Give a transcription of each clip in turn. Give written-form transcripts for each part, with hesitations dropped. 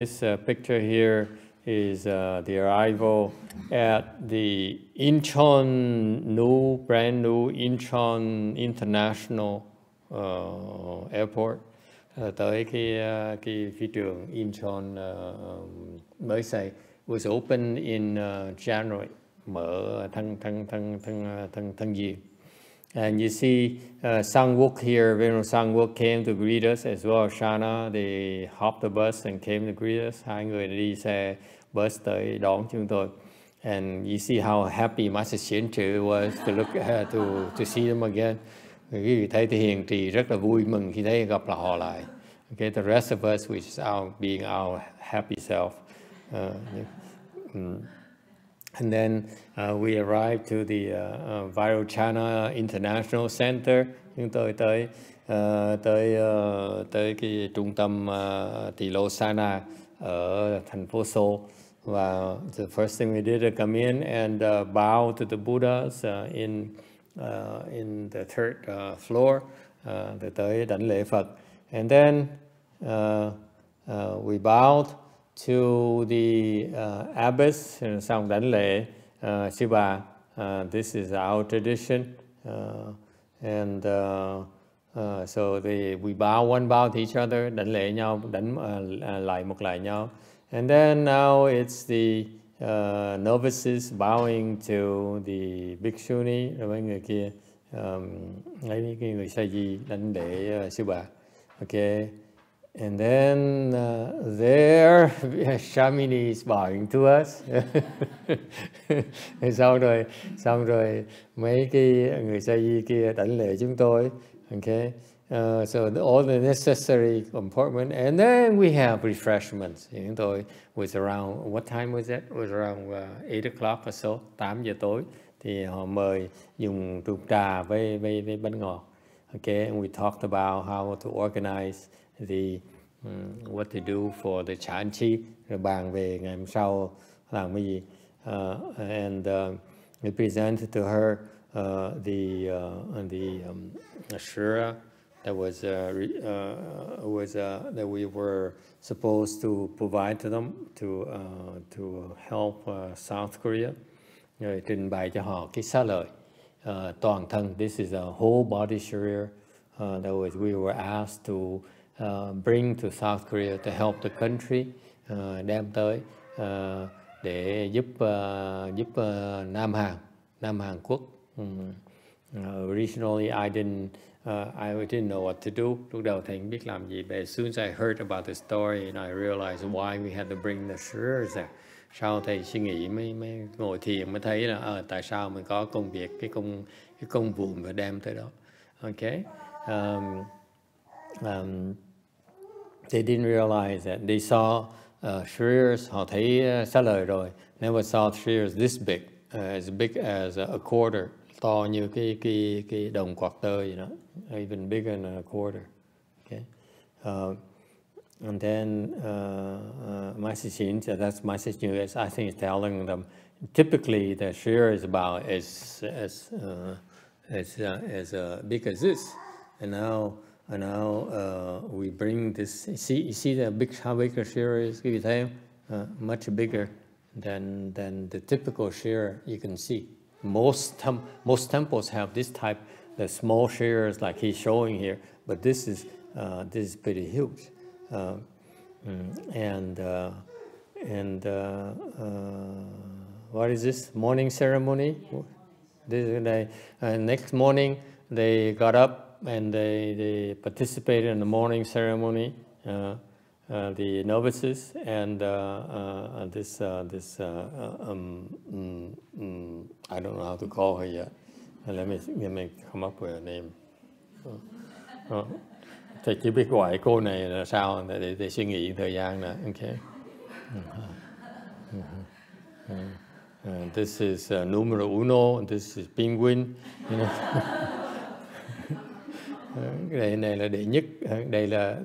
This picture here is the arrival at the Incheon brand new Incheon International Airport. Tới cái phi trường Incheon mới xây, was opened in January, mở tháng Giêng. And you see Sang-wook here, General Sang-wook came to greet us as well as Shana. They hopped the bus and came to greet us. Hai người đi xe bus tới đón chúng tôi. And you see how happy Master Xian Trư was to look to see them again. Thấy thì hiền trì rất là vui mừng khi thấy gặp họ lại. Okay, the rest of us, which is being our happy self. And then we arrived to the China International Center. Chúng tôi tới cái trung tâm Tỳ Lô Sana ở thành phố Seoul. Và the first thing we did is come in and bow to the Buddhas in the third floor. Tới đảnh lễ Phật. And then we bowed to the abbess, xong đảnh lễ sư bà. This is our tradition, and so we bow one bow to each other, đảnh lễ nhau, lại một lại nhau. And then now it's the novices bowing to the bhikshuni, rồi mấy người kia lấy cái người sa di đảnh lễ sư bà. Okay. And then there, Shamini is bowing to us. xong rồi mấy cái người sa di kia đảnh lễ chúng tôi. Okay, so all the necessary comportment, and then we have refreshments. Chúng tôi was around, what time was it? It was around 8 o'clock or so, 8 giờ tối. Thì họ mời dùng rượu trà với bánh ngọt. Okay, and we talked about how to organize what to do for the chanchi, rồi bàn về ngày hôm sau làm cái gì. And we presented to her the shura that that we were supposed to provide to them to help South Korea. Rồi trình bày cho họ cái xá lợi toàn thân. This is a whole body shura that we were asked to bring to South Korea to help the country, đem tới để giúp Nam Hàn Quốc. Originally I didn't know what to do. Lúc đầu thầy không biết làm gì. But as soon as I heard about the story and I realized why we had to bring the shuras there. Sau thầy suy nghĩ mới ngồi thiền mới thấy là tại sao mình có công việc cái công vụ và đem tới đó. Okay. They didn't realize that. They saw shriras, họ thấy xá lợi rồi. Never saw shriras this big, as big as a quarter, to như cái đồng quạt tơ, you know, even bigger than a quarter. Okay, and then Master Shin, that's Master Shin, I think is telling them. Typically, the shriya is about as big as this, and now we bring this. You see how big the shira is? Can you tell? Much bigger than the typical shira you can see. Most temples have this type, the small shiras like he's showing here, but this is pretty huge. And what is this morning ceremony? This is next morning they got up. And they participated in the morning ceremony, the novices, and this I don't know how to call her yet. Let me come up with a name. Thầy chỉ biết gọi cô này là sao để suy nghĩ thời gian nè. Okay. This is numero uno. This is penguin. You know. Cái này là đệ nhất, đây là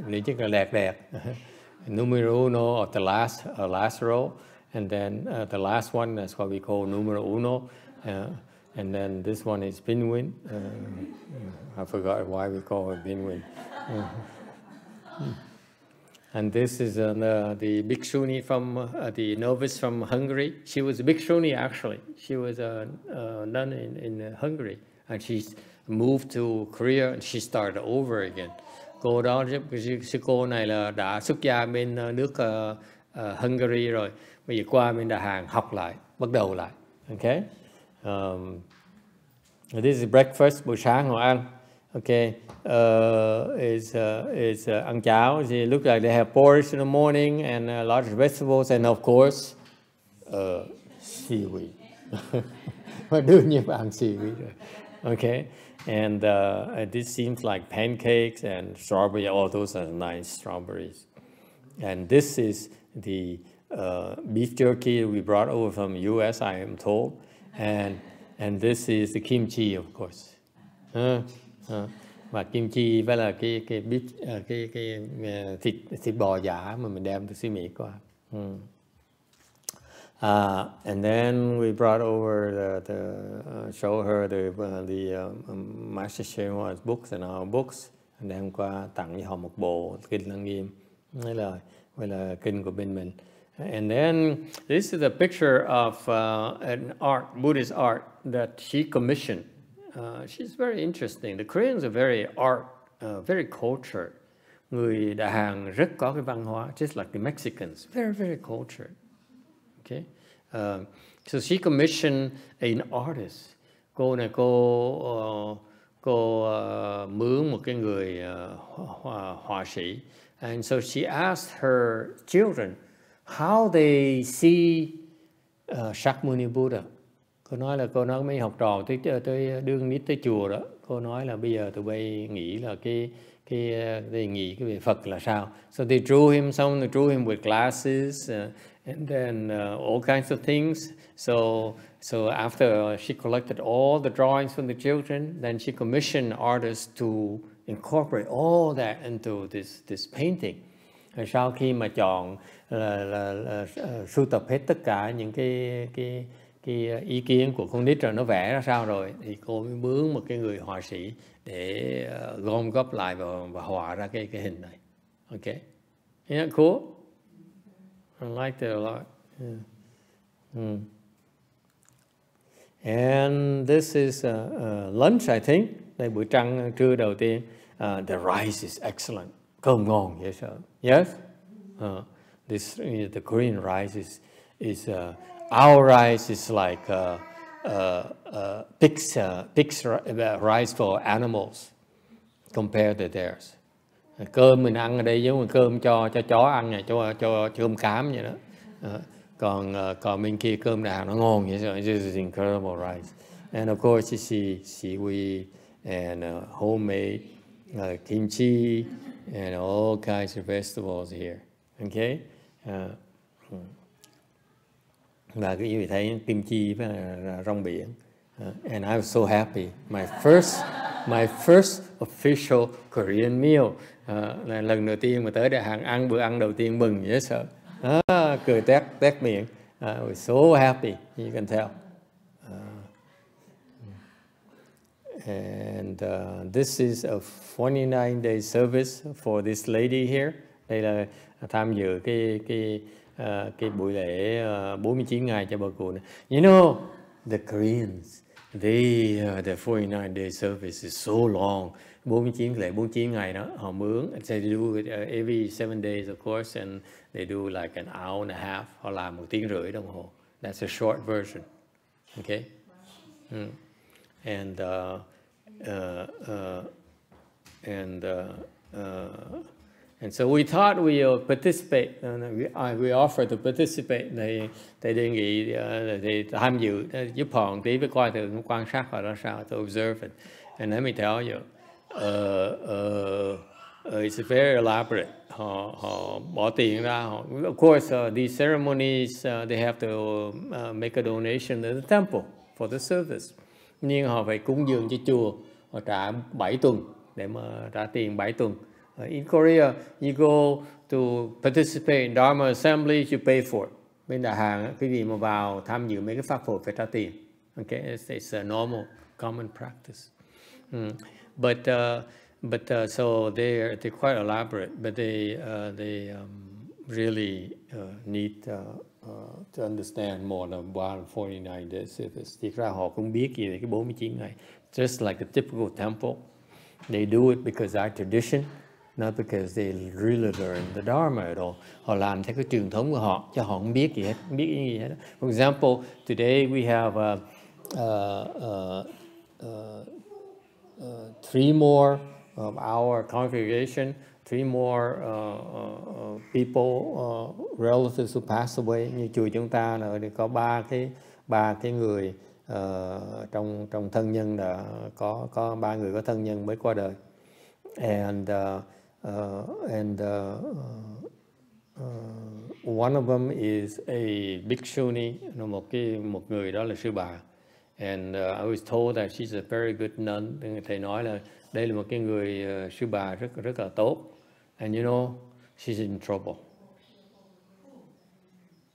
đệ nhất là đẹp. Numero uno of the last row, and then the last one, that's what we call numero uno, and then this one is penguin. I forgot why we call it penguin. And this is the Bhikshuni from the novice from Hungary. She was a Bhikshuni actually. She was a nun in Hungary, and she moved to Korea and she started over again. Cô đó, sư cô này là đã xuất gia bên nước Hungary rồi, bây giờ qua bên Đà Hàn học lại, bắt đầu lại. Okay. This is breakfast, buổi sáng họ ăn. Okay, is ăn cháo. It looks like they have porridge in the morning and lots of vegetables and of course seaweed. Mà đương nhiên phải ăn seaweed rồi. Okay, and this seems like pancakes and strawberry. Oh, those are nice strawberries. And this is the beef jerky we brought over from the U.S., I am told, and this is the kimchi, of course. Và kim chi với là cái beef, cái thịt bò giả mà mình đem từ xứ Mỹ qua. And then we brought over show her the Master Shenhua's books and our books. And đem qua tặng cho họ một bộ kinh Lăng Nghiêm, đây là kinh của bên mình. And then this is a picture of an art, Buddhist art that she commissioned. She's very interesting. The Koreans are very very cultured. Người Đà Hàn rất có cái văn hóa, just like the Mexicans, very, very cultured. Okay, so she commissioned an artist. Cô này cô mướn một cái người họa sĩ, and so she asked her children how they see Shakyamuni Buddha. Cô nói là cô nói mấy học trò tới đương nít tới chùa đó, cô nói là bây giờ tụi bay nghĩ là cái nghĩ cái về Phật là sao. So they drew him, some drew him with glasses and then all kinds of things. So after she collected all the drawings from the children, then she commissioned artists to incorporate all that into this painting. Rồi sau khi mà chọn là sưu tập hết tất cả những cái ý kiến của con nít rồi nó vẽ ra sao rồi, thì cô mới mướn một cái người họa sĩ để gom góp lại và họa ra cái hình này. Okay, isn't that cool? I liked it a lot. Yeah. And this is lunch, I think. Đây buổi trưa đầu tiên. The rice is excellent. Cơm ngon dễ sợ. Yes. The Korean rice is our rice is like pig's rice for animals compared to theirs. Cơm mình ăn ở đây giống như cơm cho chó ăn này, cho cơm cám vậy đó. Còn bên kia cơm nào nó ngon vậy rồi. This is incredible rice. And of course you see seaweed and homemade kimchi and all kinds of vegetables here. Okay. Và cái gì thấy kim chi với rong biển. And I was so happy. My first official Korean meal. Là lần đầu tiên mà tới Đà Hàn ăn bữa ăn đầu tiên mừng dễ sợ. Cười tét miệng. I was so happy, you can tell. And this is a 49-day service for this lady here. Đây là tham dự cái buổi lễ 49 ngày cho bà cụ này. You know, the Koreans, their 49-day service is so long. 49 ngày đó, họ mướn. They do it every 7 days, of course, and they do like an hour and a half. Họ làm 1 tiếng rưỡi đồng hồ. That's a short version. Okay? And so we thought we'll participate. We offered to participate. They đề nghị they tham dự, giúp họ một tí với coi thử quan sát họ ra sao, to observe it. And let me tell you, it's very elaborate. Họ bỏ tiền ra. Of course, these ceremonies, they have to make a donation to the temple for the service. Nhưng họ phải cúng dường cho chùa. Họ trả 7 tuần để mà trả tiền 7 tuần. In Korea, you go to participate in Dharma assemblies, you pay for it. Bên Đà Hàn, cái gì mà vào tham dự mấy cái pháp hội phải trả tiền. Okay, it's a normal, common practice. But but so they're quite elaborate, but they really need to understand more than 149 days service. Thực ra họ cũng biết gì về cái 49 ngày. Just like a typical temple, they do it because our tradition, not because they really learn the Dharma at all. Họ làm theo cái truyền thống của họ, chứ họ không biết gì hết, không biết gì hết. For example, today we have 3 more of our congregation, 3 more people, relatives who passed away. Như chùa chúng ta là có ba cái người trong thân nhân, đã có 3 người có thân nhân mới qua đời. And one of them is a bhikshuni, một người đó là sư bà. And I was told that she's a very good nun. Thầy nói là đây là một cái người sư bà rất là tốt. And you know, she's in trouble.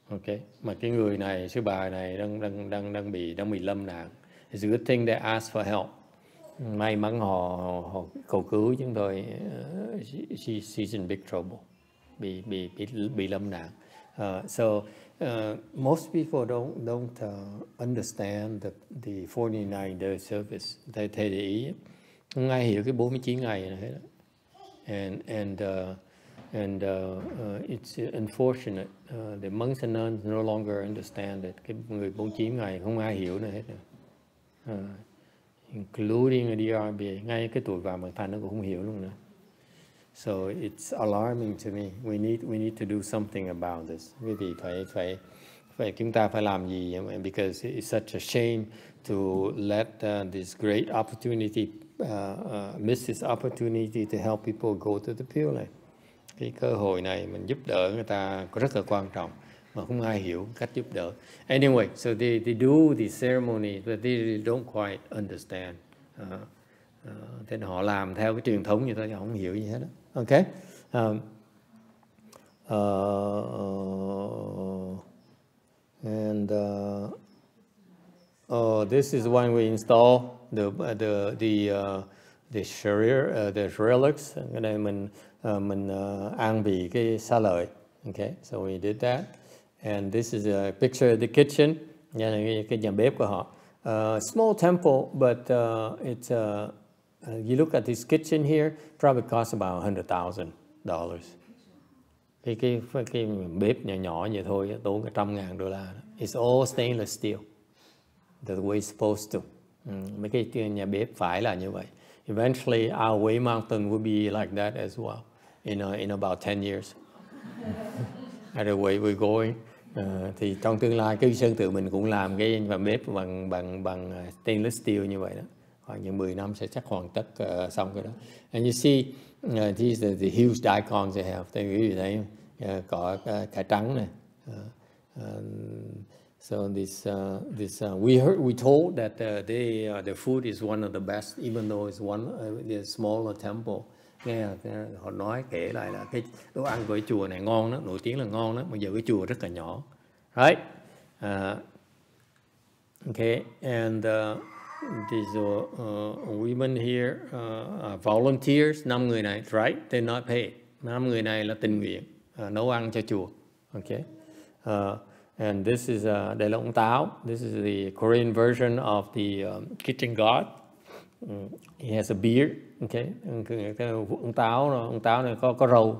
Okay, mà cái người này, sư bà này đang bị lâm nạn. It's a good thing they asked for help. May mắn họ cầu cứu chúng tôi. She's in big trouble. Bị lâm nạn. So most people don't understand the 49 day service. Thầy để ý, không ai hiểu cái 49 ngày này hết. And it's unfortunate. The monks and nuns no longer understand it. Cái người 49 ngày không ai hiểu nữa hết. Including a DRBA, ngay cái tuổi vào Mật Thành nó cũng không hiểu luôn nữa. So it's alarming to me. We need to do something about this. Quý vị phải chúng ta phải làm gì? Because it's such a shame to let this great opportunity miss this opportunity to help people go to the Pure Land. Cái cơ hội này mình giúp đỡ người ta rất là quan trọng, mà không ai hiểu cách giúp đỡ. Anyway, so they do the ceremony, but they really don't quite understand. Thế họ làm theo cái truyền thống như thế, họ không hiểu gì hết đó. Okay. This is when we install the sharir, the relics. Cái này mình an vị cái xá lợi. Okay, so we did that. And this is a picture of the kitchen. Cái nhà bếp của họ. Small temple, but it's you look at this kitchen here, probably costs about $100,000. Cái bếp nhỏ như thôi tốn cả $100,000. It's all stainless steel. The way it's supposed to. Mấy cái nhà bếp phải là như vậy. Eventually, our Way Mountain will be like that as well in about 10 years. Either way we're going. Thì trong tương lai cái Sơn Tự mình cũng làm cái nhà bếp bằng stainless steel như vậy đó. Khoảng những 10 năm sẽ chắc hoàn tất xong cái đó. And you see, these are the huge icons they have. Quý vị thấy có cải trắng này. So we told that the food is one of the best, even though it's the smaller temple. Nghe họ nói kể lại là cái đồ ăn của cái chùa này ngon đó, nổi tiếng là ngon đó, mà giờ cái chùa rất là nhỏ, right? Okay, and these women here are volunteers, 5 người này, right? They're not paid. 5 người này là tình nguyện nấu ăn cho chùa. Okay. And this is đây là ông Táo. This is the Korean version of the kitchen god. He has a beard. Okay. Ông Táo này có râu.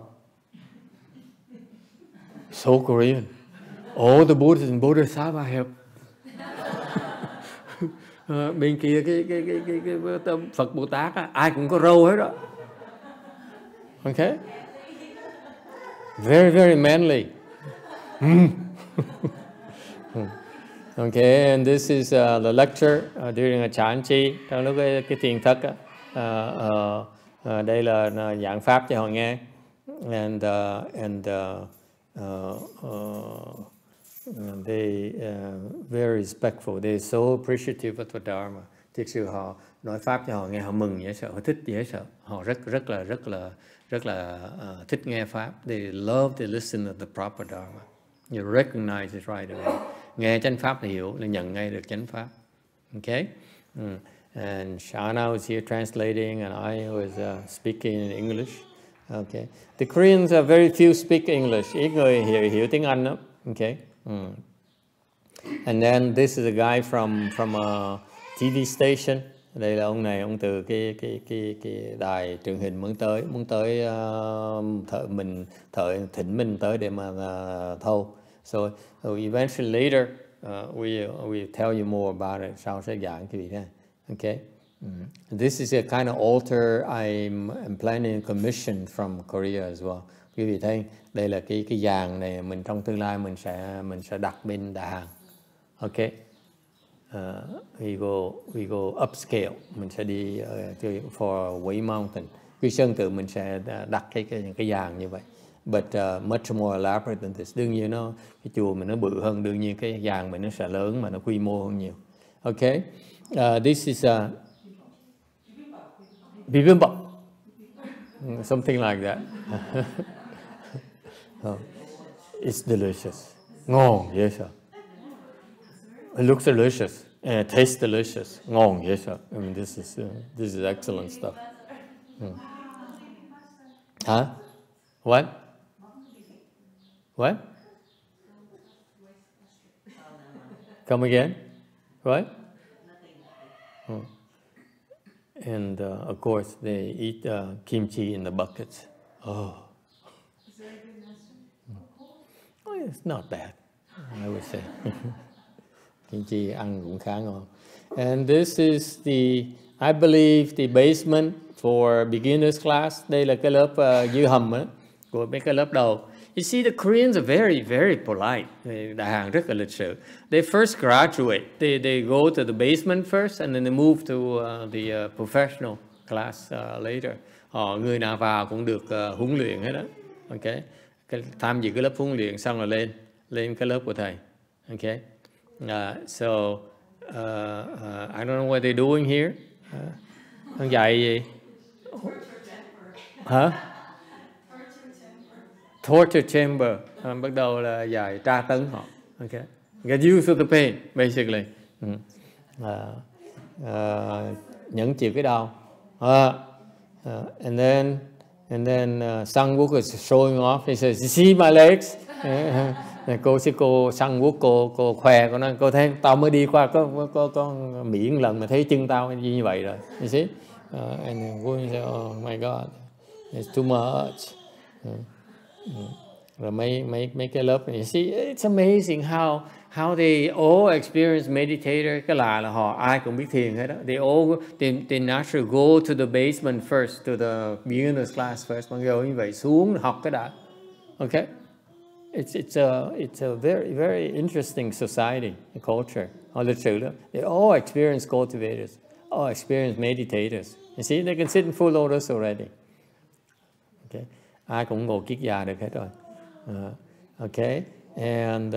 So Korean. All the Buddhists and Bodhisattva have. Bên kia cái Phật Bồ Tát á, ai cũng có râu hết đó. Okay. Very, very manly. Okay, and this is the lecture during a chanchi, trong lúc cái thiền thất đây là giảng pháp cho họ nghe, and they very respectful, they so appreciative of the Dharma. Thực sự họ nói pháp cho họ nghe, họ mừng dễ sợ, họ thích dễ sợ, họ rất là thích nghe pháp. They love to listen to the proper Dharma. You recognize it right away. Nghe chánh pháp thì hiểu, là nhận ngay được chánh pháp. Okay? and Shana was here translating, and I was speaking in English. Okay, the Koreans are very few speak English. Ít người hiểu tiếng Anh lắm. Okay, and then this is a guy from a TV station. Đây là ông này, ông từ cái đài truyền hình muốn tới thỉnh mình tới để mà thâu. So eventually later we tell you more about it. Sau sẽ giảng cái việc này. Okay. This is a kind of altar I'm planning to commission from Korea as well. Quý vị thấy đây là cái giàn này, mình trong tương lai mình sẽ đặt bên Đà Hàn. Okay. We go upscale. Mình sẽ đi for Way Mountain. Quy Sơn Tự mình sẽ đặt cái giàn như vậy. But much more elaborate than this. Đương nhiên cái chùa mình nó bự hơn, đương nhiên cái giàn mình nó sẽ lớn mà nó quy mô hơn nhiều. Okay. This is bibimbap. Something like that. It's delicious. Ngon, yes sir. It looks delicious. Tastes delicious. Ngon, yes sir. I mean, this is excellent stuff. Huh? What? What? Come again? What? And of course, they eat kimchi in the buckets. Oh, it's not bad, I would say. Kimchi ăn cũng khá ngon. And this is I believe, the basement for beginners class. Đây là cái lớp dưới hầm của mấy cái lớp đầu. You see, the Koreans are very, very polite. Đà Hàn rất là lịch sự. They first graduate. They go to the basement first, and then they move to the professional class later. Người nào vào cũng được huấn luyện hết đó. Okay, tham dự cái lớp huấn luyện xong là lên cái lớp của thầy. Okay, so I don't know what they're doing here. Ông dạy gì? Hả? Torture chamber, bắt đầu là dạy tra tấn họ. Okay, get used to the pain, basically. Nhẫn chịu cái đau. And then Sang Wook is showing off. He says, "You see my legs?" cô Sang Wook cô khoe, cô nói, cô thấy tao mới đi qua có miệng lần mà thấy chân tao như vậy rồi. You see? And Wook say, "Oh my God, it's too much." Rồi mấy cái lớp này, see, it's amazing how they all experience meditator. Cái là họ ai cũng biết thiền hết đó. They naturally go to the basement first, to the beginners class first. Mà rồi như vậy xuống học cái đã. Okay, it's a very, very interesting society, culture. Họ lịch sử đó. They all experience cultivators, all experience meditators. You see, they can sit in full lotus already. Okay. Ai cũng ngồi kiết già được hết rồi. Okay, and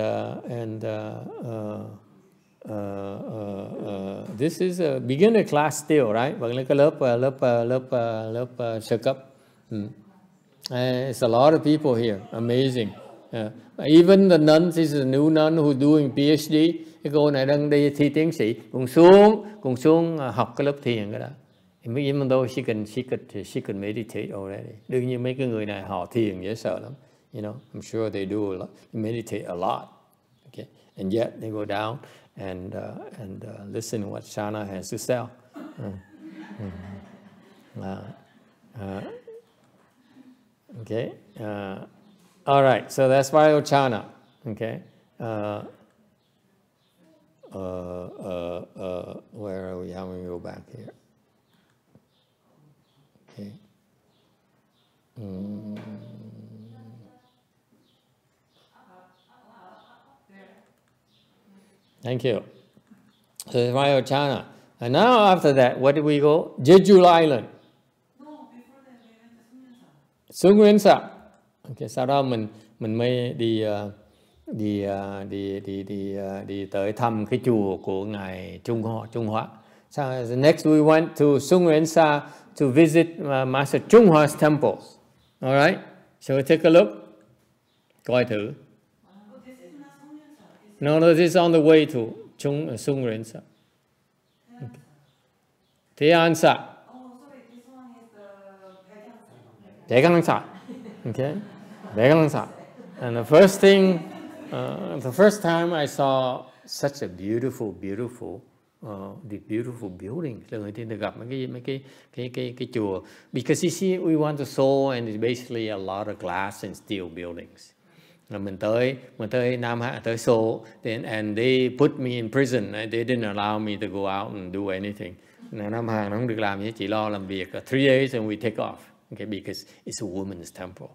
this is a beginner class still, right? Vẫn là cái lớp sơ cấp. It's a lot of people here. Amazing. Even the nuns, this is a new nun who's doing PhD. Cái cô này đang đi thi tiến sĩ, cùng xuống học cái lớp thiền cái đó. Even though she could meditate already. Đương nhiên mấy cái người này họ thiền dễ sợ lắm. You know, I'm sure they do a lot, meditate a lot. Okay, and yet they go down and listen to what Shana has to sell. Okay, all right. So that's Vajrayana. Okay. Where are we? How do we go back here? Okay. Thank you. So it's Vajrayana. And now after that, where did we go? Jeju Island. No, before that we went to Xuân Nguyên Sa. Okay, sau đó mình mới đi tới thăm cái chùa của ngài Trung Hoa. So next we went to Xuân Nguyên Sa to visit Master Trung Hoa's temples. All right. So we take a look. Coi thử. No, this is on the way to Xuân Nguyên Sa. Okay. Theansa. sorry, this one is the Daegansa. Okay, Daegansa. And the first thing, the first time I saw such a beautiful the beautiful building, lần đầu tiên được gặp cái chùa, because you see we want to show and it's basically a lot of glass and steel buildings. Mình tới Nam Hạ tới Seoul, and they put me in prison. They didn't allow me to go out and do anything. Nam Hạ nó không được làm gì, chỉ lo làm việc. 3 days and we take off. Okay, because it's a woman's temple.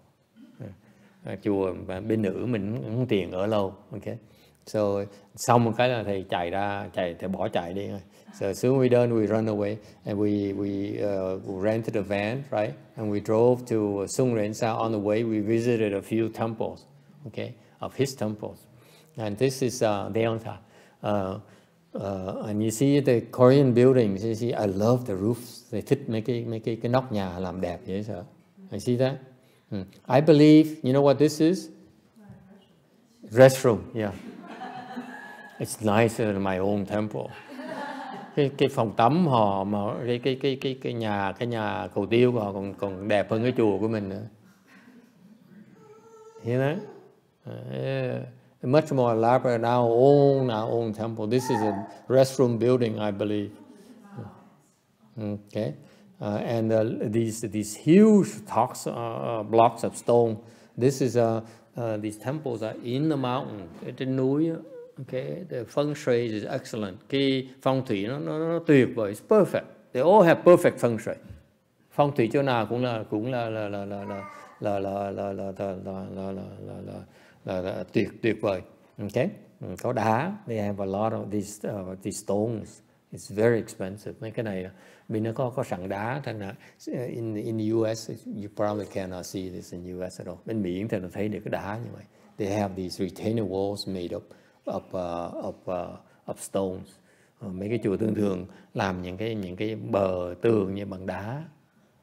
Chùa bên nữ mình không tiền ở lâu. Okay, so xong một cái là thầy thầy bỏ chạy đi. So soon we done, we run away and we rented a van, right? And we drove to Sung Rensa. On the way, we visited a few temples. Okay, of his temples, and this is Deonta. And you see the Korean buildings. You see, I love the roofs. They thích mấy cái nóc nhà làm đẹp dễ sợ. I see that. I believe. You know what this is? Restroom. Yeah. It's nicer than my own temple. Cái phòng tắm họ mà cái nhà cầu tiêu của họ còn đẹp hơn cái chùa của mình nữa. You know? Much more elaborate. Our own temple. This is a restroom building, I believe. Okay, and these huge blocks of stone. This is these temples are in the mountain. Trên núi. Okay, the feng shui is excellent. Cái phong thủy nó tuyệt vời. It's perfect. They all have perfect feng shui. Phong thủy chỗ nào cũng là tuyệt vời. Okay, có đá. They have a lot of these stones. It's very expensive. Mấy cái này bên nó có sẵn đá, thành là in the US you probably cannot see this in US at all. Bên Mỹ thì nó thấy được cái đá như vậy. They have these retaining walls made of stones. Mấy cái chùa thường làm những cái bờ tường như bằng đá.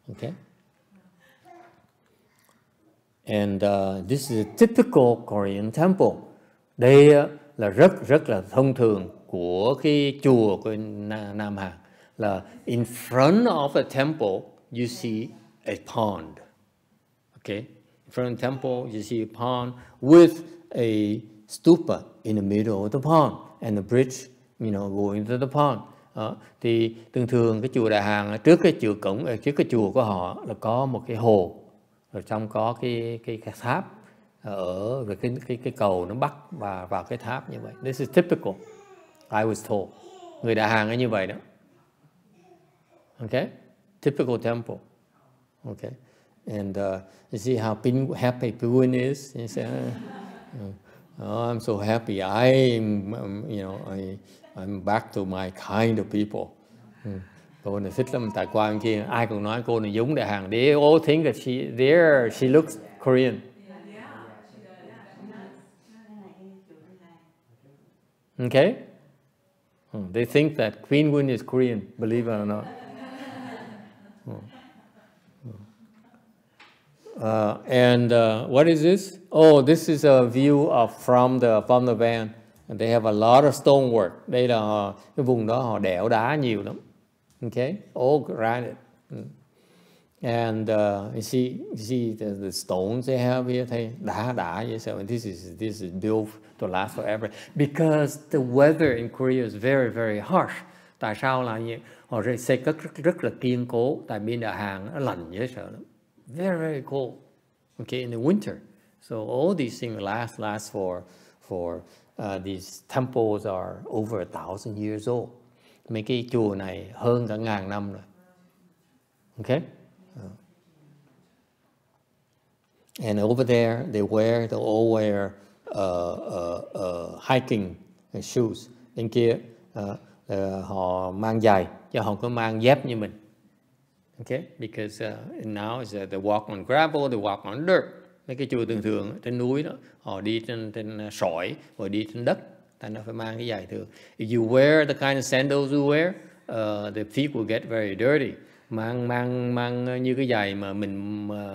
Okay. And this is a typical Korean temple. Đây là rất là thông thường của cái chùa của Nam Hàn. Là in front of the temple you see a pond. Okay, in front of the temple you see a pond with a stupa in the middle of the pond and the bridge, going to the pond. Thì thường cái chùa Đại Hàn trước cái chùa của họ là có một cái hồ. Rồi trong có cái tháp rồi cái cầu nó bắt vào cái tháp như vậy. This is typical. I was told. Người Đại Hàn là như vậy đó. Okay, typical temple. Okay, and you see how happy Penguin is. You say, oh, I'm so happy. I'm back to my kind of people. Cô này thích lắm, tại qua bên kia ai cũng nói cô này giống Đại Hàn. They all think that she looks Korean. Okay, they think that Queen Win is Korean, believe it or not. And what is this? Oh, this is a view from the van. And they have a lot of stonework. Đây là cái vùng đó họ đẽo đá nhiều lắm. Okay, all granite. And you see the stones they have here. Thấy đá vậy sao? And this is built to last forever because the weather in Korea is very very harsh. Tại sao là như họ xây cất rất là kiên cố? Tại bên Đại Hàn nó lạnh dễ sợ lắm. Very very cold. Okay, in the winter. So all these things last for these temples are over 1,000 years old. Mấy cái chùa này hơn cả 1000 năm rồi. Okay. And over there they all wear hiking shoes. Bên kia họ mang giày chứ không có mang dép như mình. Okay, because now is they walk on gravel, they walk on dirt. Mấy cái chùa thường trên núi đó, họ đi trên sỏi, hoặc đi trên đất, thành nó phải mang cái giày thường. If you wear the kind of sandals you wear, the feet will get very dirty. Mang như cái giày mà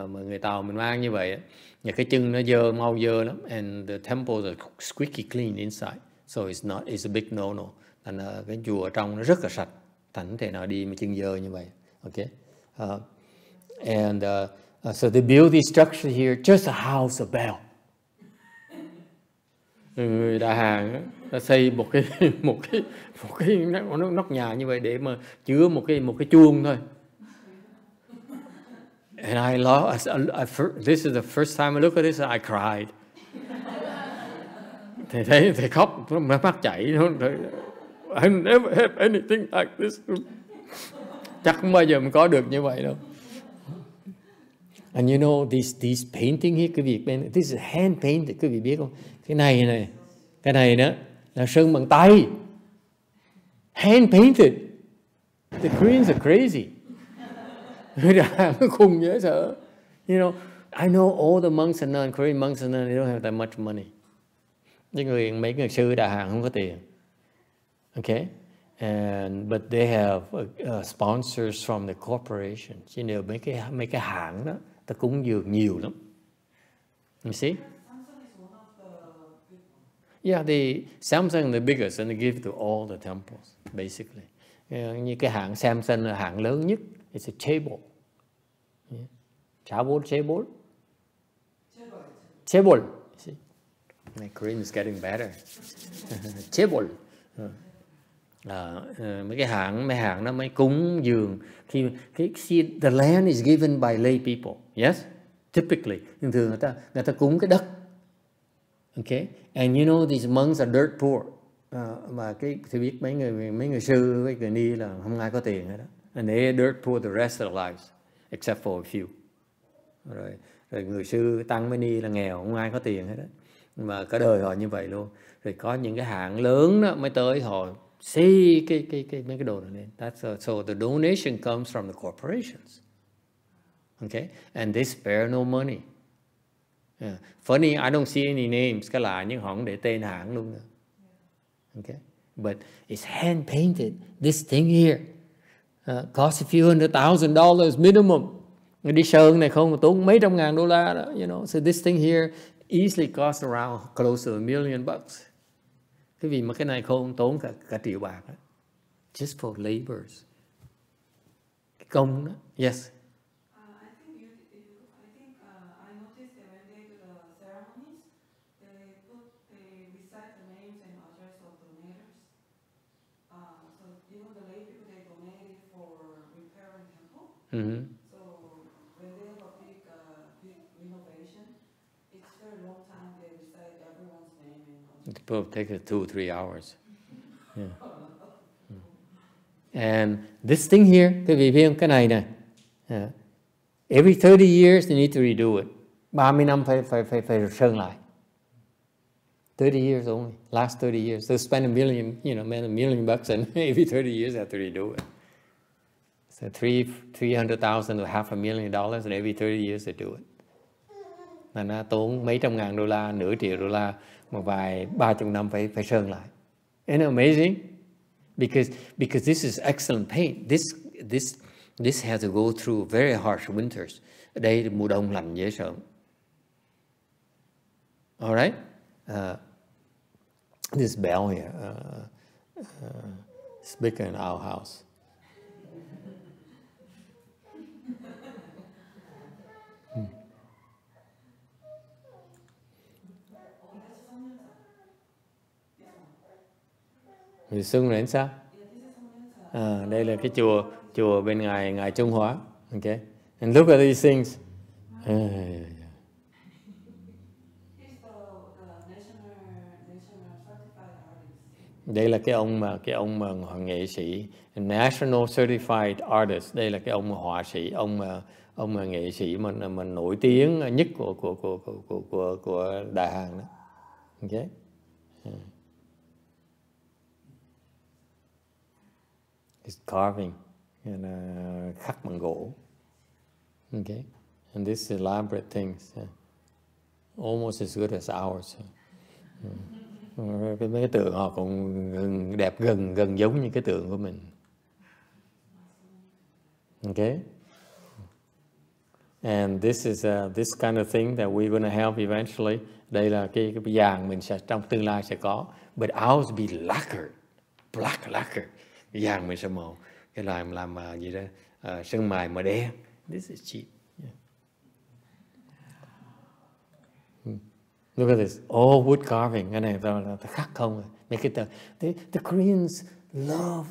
người Tàu mình mang như vậy, và cái chân nó mau dơ lắm. And the temples are squeaky clean inside, so it's a big no-no. Thành cái chùa ở trong nó rất là sạch. Thánh thể nào đi mà chân dơ như vậy. Okay. And so they build this structure here, just a house of bell. Người Đại Hàn đã xây một cái nóc nhà như vậy để mà chứa một cái chuông thôi. And I lost. This is the first time I look at this, I cried. Thầy khóc, mắt chảy. I never have anything like this. Chắc không bao giờ mình có được như vậy đâu. And you know these painting here, quý vị bên, this is hand painted, quý vị biết không? Cái này đó là sơn bằng tay, hand painted. The Koreans are crazy. Người Đà nó khùng dễ sợ. You know, I know all the monks and nuns, Korean monks and nuns, they don't have that much money. Mấy người sư Đà Hàn không có tiền. Okay, but they have sponsors from the corporation. You know, mấy cái hãng đó, ta cúng dường nhiều lắm. You see? Yeah, Samsung is the biggest, and they give to all the temples, basically. Như cái hãng Samsung là hãng lớn nhất. It's a chaebol. Chaebol. See, my Korean is getting better. Chaebol. Mấy hãng nó mới cúng dường khi the land is given by lay people. Yes, typically thường người ta cúng cái đất. Okay, and you know these monks are dirt poor. Mà thì biết mấy người sư với người ni là không ai có tiền hết đó. And they are dirt poor the rest of their lives, except for a few. Rồi người sư tăng với ni là nghèo, không ai có tiền hết đó. Mà cả đời họ như vậy luôn. Rồi có những cái hãng lớn đó mới tới họ xây mấy cái đồ này lên. So the donation comes from the corporations. Okay, and they spare no money. Yeah. Funny, I don't see any names. Cái lạ nhưng họ không để tên hãng luôn nữa. Okay, but it's hand painted. This thing here costs a few $100,000 minimum. Người đi sơn này không tốn mấy trăm ngàn đô la đó. You know, so this thing here easily costs around close to $1 million. Cái vì mà cái này không tốn cả triệu bạc đó. Just for laborers. Cái công đó. Yes. I noticed that when they do the ceremonies, they recite the names and address of donators. So even the lay people, they donated for repairing temple. Mm-hmm. So when they have a big renovation, it's very long time they recite everyone's name and address. It will take 2-3 hours. Yeah. And this thing here, cái vị biết không? Cái này nè. Every 30 years they need to redo it. 30 năm phải sơn lại. 30 years only. Last 30 years. So spend $1 million, $1 million and every 30 years they have to redo it. So $300,000 to $500,000 and every 30 years they do it. Là nó tốn mấy trăm ngàn đô la, nửa triệu đô la, một vài 30 năm phải sơn lại. Isn't it amazing? Because this is excellent paint. This has to go through very harsh winters. Ở đây mùa đông lạnh dễ sợ. All right? This bell here, it's bigger than our house. Người Xuân là sao? Đây là cái chùa bên ngài YongHua. Okay, and look at these things. Đây là cái ông mà nghệ sĩ, National Certified Artist. Đây là cái ông họa sĩ, ông mà nghệ sĩ mà nổi tiếng nhất của Đà Hàn đó. Okay. It's carving and khắc bằng gỗ. Okay, and this elaborate things, almost as good as ours. Mấy cái tượng họ cũng đẹp gần giống như cái tượng của mình. Okay, and this is this kind of thing that we're going to have eventually. Đây là cái vàng mình sẽ trong tương lai sẽ có, but ours be black lacquer. Vàng mình sẽ màu. cái làm gì đó sơn mài mà đen. This is cheap. Yeah. Look at this, all wood carving. Cái này là khắc không. Make it the Koreans love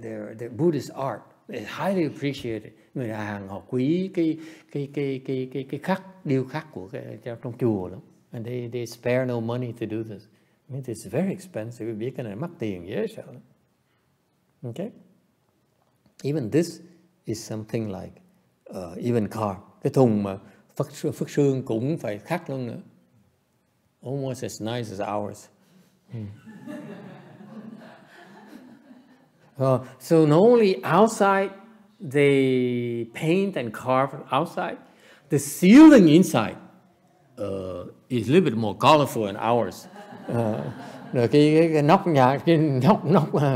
their Buddhist art. They highly appreciate it. Người Hàn họ quý cái khắc điêu khắc của trong chùa lắm. And they spare no money to do this. I mean, it's very expensive. Biết cái này mắc tiền dễ sợ lắm. Okay. Even this is something like even carved. Cái thùng mà Phất Sương cũng phải khắc luôn nữa. Almost as nice as ours. So not only outside they paint and carve outside, the ceiling inside is a little bit more colorful than ours. Rồi cái nóc nhà,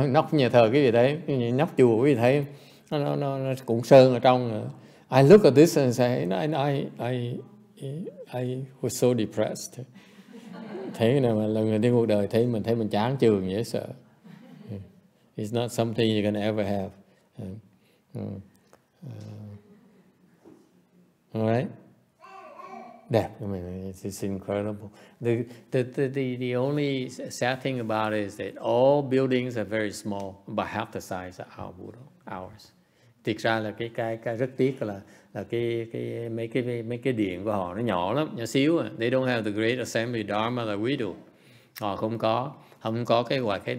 nóc nhà thờ cái gì đấy, nóc chùa cái gì thấy nó cũng sơn ở trong nữa. I look at this and say, I was so depressed. Thấy cái này mà lần đầu tiên cuộc đời thấy mình chán chường dễ sợ. It's not something you're gonna ever have. All right. Đẹp, I mean, it's incredible. The only sad thing about it is that all buildings are very small, about half the size of ours. Thực ra là cái rất tiếc là cái mấy cái điện của họ nó nhỏ lắm, nhỏ xíu à. They don't have the great assembly Dharma that we do. Họ không có cái gọi cái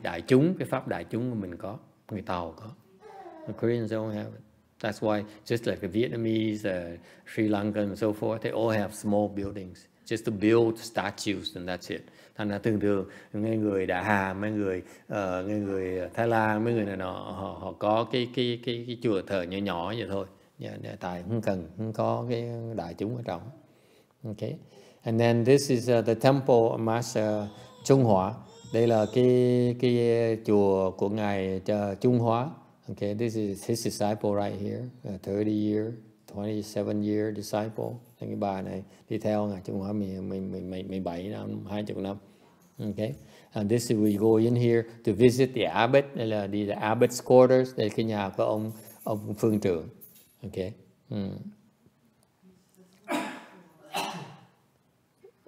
đại chúng, cái pháp đại chúng của mình có, người Tàu có. The Koreans don't have it. That's why just like the Vietnamese, Sri Lankan and so forth, they all have small buildings just to build statues and that's it. Thành ra thường mấy người Đại Hà, mấy người Thái Lan, mấy người này nọ họ có cái chùa thờ nhỏ vậy thôi. Tại không có cái đại chúng ở trong. Okay. And then this is the temple Master YongHua. Đây là cái chùa của ngài YongHua. Okay, this is his disciple right here, 27-year disciple. Cái bà này đi theo ngài YongHua 17 năm, 20 năm. Okay, and this is we go in here to visit the abbot. Đây là đi the abbot's quarters. Đây là cái nhà của ông phương trưởng. Okay.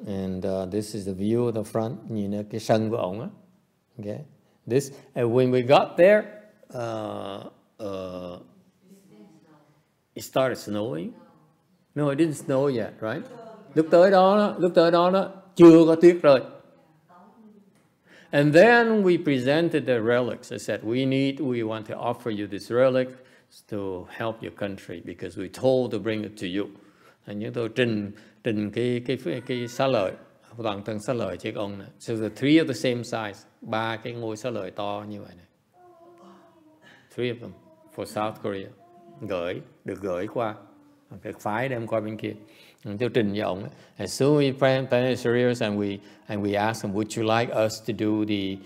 And this is the view of the front. Nhìn cái sân của ông á. Okay. This and when we got there, it started snowing. No, it didn't snow yet, right? Lúc tới đó chưa có tuyết rơi. And then we presented the relics. I said, we want to offer you this relic to help your country because we told to bring it to you. Chúng tôi trình cái xá lợi, toàn thân xá lợi cho ông này. So the three of the same size, 3 cái ngôi xá lợi to như vậy này. 3 of them for South Korea. Được gửi qua. Được phái đem qua bên kia. Tôi trình với ông. As soon as we planted his ears and we asked him, would you like us to do the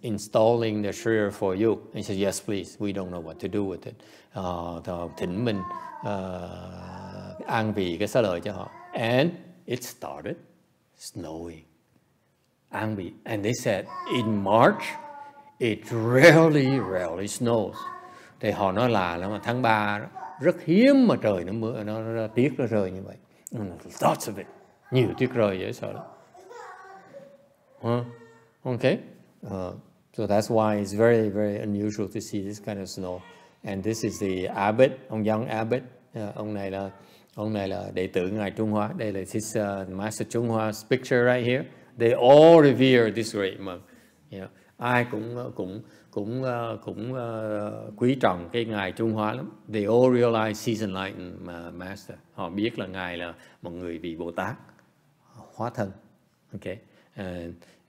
installing the shrir for you? And he said, yes, please. We don't know what to do with it. Thỉnh mình an vị cái xá lợi cho họ. And it started snowing. An vị. And they said, in March, it rarely snows. Thì họ nói là tháng 3 đó, rất hiếm mà trời nó mưa, nó tuyết nó rơi như vậy. Lots of it. Nhiều tuyết rơi dễ sợ lắm. Okay. So that's why it's very, very unusual to see this kind of snow. And this is the abbot, ông young abbot. Ông này là đệ tử ngài YongHua. Đây là his Master YongHua's picture right here. They all revere this great monk. You know, ai cũng quý trọng cái ngài YongHua lắm. They all realize he's enlightened master. Họ biết là ngài là một người vị Bồ Tát hóa thân. Okay,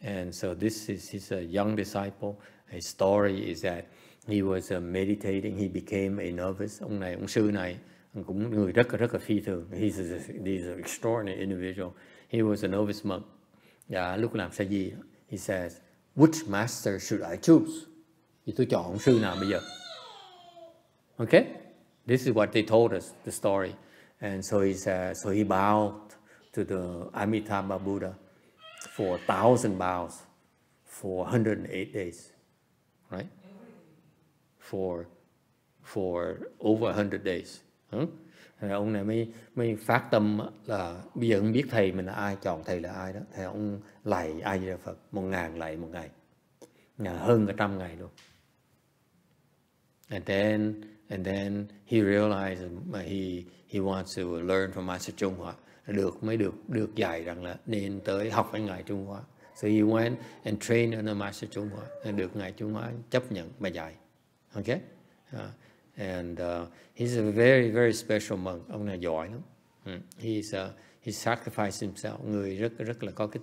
and so this is his young disciple. His story is that he was meditating. He became a novice. Ông sư này cũng người rất là phi thường. He's an extraordinary individual. He was a novice monk. Lúc làm sa di, he says, which master should I choose? Thì tôi chọn ông sư nào bây giờ? Okay, this is what they told us the story, and so he bowed to the Amitabha Buddha for 1,000 bows for 108 days, right? for over 100 days. Thì ông này mới phát tâm là bây giờ không biết thầy mình là ai, chọn thầy là ai đó. Thì ông lạy A Di Đà Phật 1000 lạy một ngày, hơn cả 100 ngày luôn. And then he realized he wants to learn from Master YongHua. Mới được dạy rằng là nên tới học với ngài Trung Hoa. So he went and trained under Master YongHua. Được ngài Trung Hoa chấp nhận mà dạy. Okay? And he's a very, very special monk. Ông này giỏi lắm. He sacrificed himself. Người rất là có cái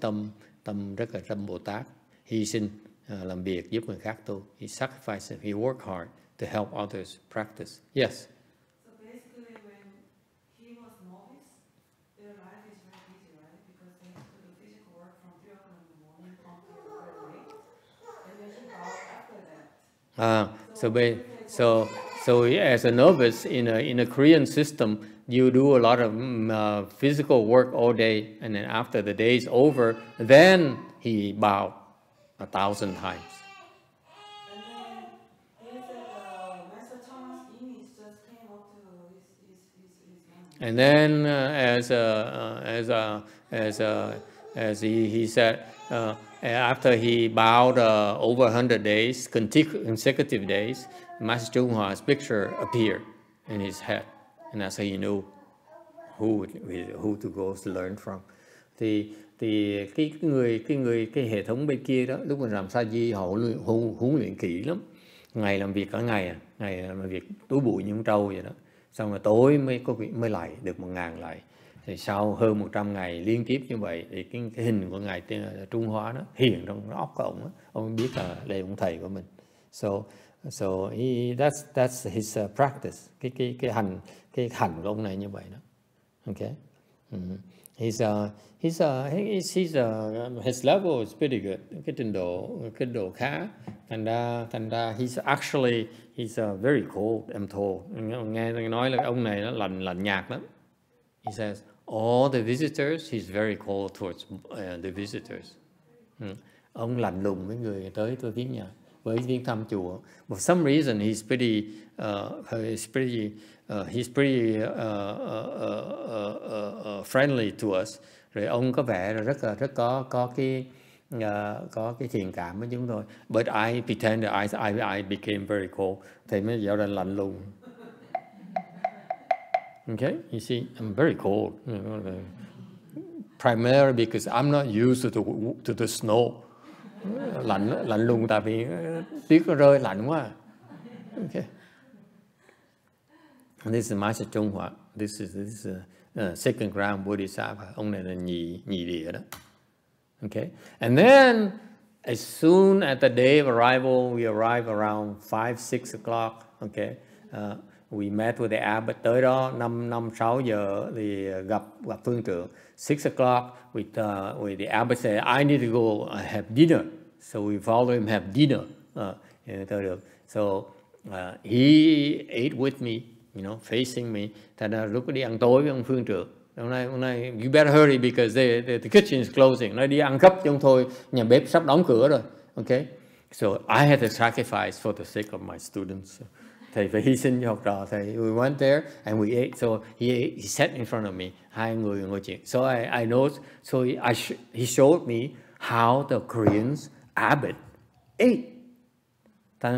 tâm rất là tâm Bồ Tát. Hy sinh làm việc giúp người khác tu. He sacrificed. He worked hard to help others practice. Yes. So basically, when he was novice, their life is very busy, right? Because they have to do physical work from 3 o'clock in the morning until very late, and then he bowed after that. So as a novice in a Korean system, you do a lot of physical work all day, and then after the day is over, then he bowed 1,000 times. And then as he said, after he bowed over 100 days, consecutive days, Master YongHua's picture appeared in his head, and that's how he knew who to go to learn from. Thì cái hệ thống bên kia đó, lúc mình làm sa di họ huấn luyện kỹ lắm, ngày làm việc cả ngày làm việc túi bụi như con trâu vậy đó. Xong rồi tối mới lại được 1000 lại. Thì sau hơn 100 ngày liên tiếp như vậy thì cái hình của ngài Trung Hoa nó hiện trong óc của ông biết là đây ông thầy của mình. So that's his practice. Cái hành của ông này như vậy đó. Okay. His level is pretty good. Cái trình độ khá. Thành ra he's very cold, I'm told. Nghe nói là ông này nó lạnh nhạt lắm. He says all the visitors, he's very cold towards the visitors. Ông lạnh lùng với người tới viếng nhà, với viếng thăm chùa. For some reason he's pretty friendly to us. Rồi ông có vẻ là rất có cái thiện cảm với chúng tôi. But I pretend that I became very cold. Thầy mới dạo là lạnh lùng. Okay, you see, I'm very cold. Primarily because I'm not used to the snow. Lạnh lùng tại vì tuyết nó rơi lạnh quá. Okay. This is Master YongHua. This is second ground Bodhisattva. Ông này là nhị địa đó. Okay. And then as soon as the day of arrival, we arrive around 5-6 o'clock. Okay. We met with the abbot. Tới đó 5-6 giờ thì gặp phương trưởng. 6 o'clock with the abbot said, I need to go have dinner. So we follow him have dinner. Tới được. So he ate with me, facing me. Thành ra lúc đi ăn tối với ông phương trưởng. Hôm nay you better hurry because the kitchen is closing. Nói đi ăn gấp chứ không thôi, nhà bếp sắp đóng cửa rồi. Okay. So I had to sacrifice for the sake of my students. Thầy phải hy sinh cho học trò thầy. We went there and we ate. So he sat in front of me. Hai người ngồi chuyện. So I noticed. So he showed me how the Koreans abbot ate.